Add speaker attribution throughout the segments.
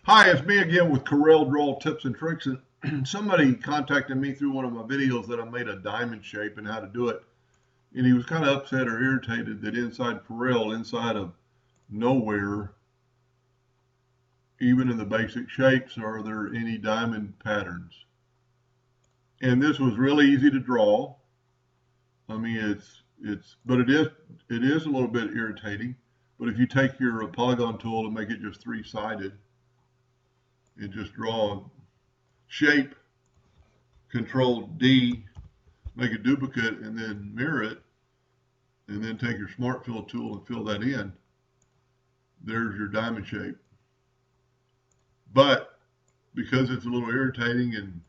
Speaker 1: Hi, it's me again with Corel Draw Tips and Tricks. And somebody contacted me through one of my videos that I made a diamond shape and how to do it. And he was kind of upset or irritated that inside Corel, inside of nowhere, even in the basic shapes, are there any diamond patterns. And this was really easy to draw. I mean, but it is a little bit irritating. But if you take your polygon tool and make it just three-sided and just draw a shape, Control D, make a duplicate, and then mirror it, and then take your Smart Fill tool and fill that in. There's your diamond shape. But because it's a little irritating, and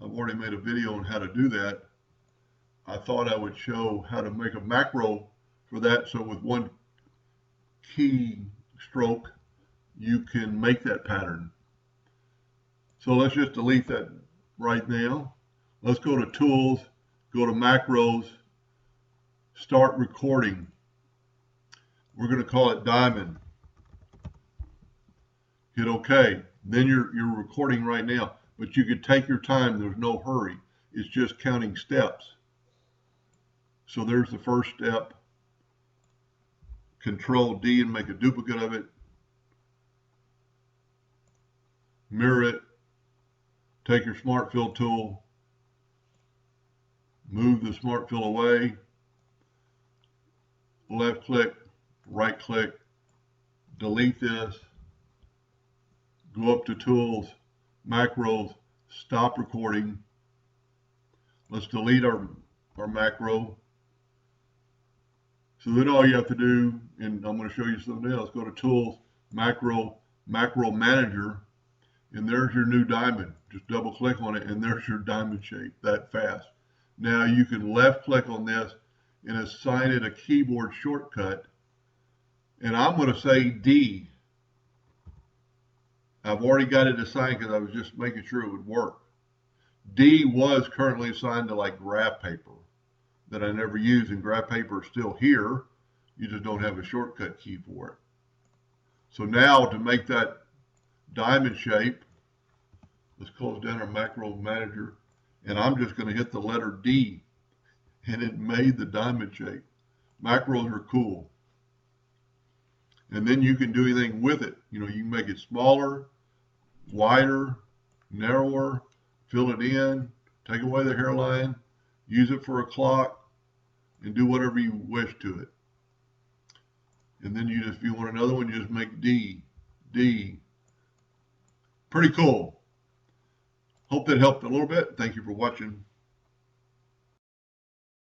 Speaker 1: I've already made a video on how to do that, I thought I would show how to make a macro for that. So with one key stroke, you can make that pattern. So let's just delete that right now. Let's go to Tools, go to Macros, Start Recording. We're going to call it Diamond. Hit OK. Then you're recording right now, but you could take your time. There's no hurry. It's just counting steps. So there's the first step. Control D and make a duplicate of it. Mirror it. Take your Smart Fill tool. Move the Smart Fill away. Left click, right click. Delete this. Go up to Tools, Macros, Stop Recording. Let's delete our macro. So then all you have to do, and I'm going to show you something else, go to Tools, Macro Manager, and there's your new diamond. Just double click on it, and there's your diamond shape that fast. Now you can left click on this and assign it a keyboard shortcut, and I'm going to say D. I've already got it assigned because I was just making sure it would work. D was currently assigned to like graph paper that I never use, and graph paper is still here. You just don't have a shortcut key for it. So now to make that diamond shape, let's close down our macro manager, and I'm just going to hit the letter D, and it made the diamond shape. Macros are cool. And then you can do anything with it. You know, you can make it smaller, wider, narrower, fill it in, take away the hairline, use it for a clock, and do whatever you wish to it. And then you just, if you want another one, you just make D. Pretty cool. Hope that helped a little bit. Thank you for watching.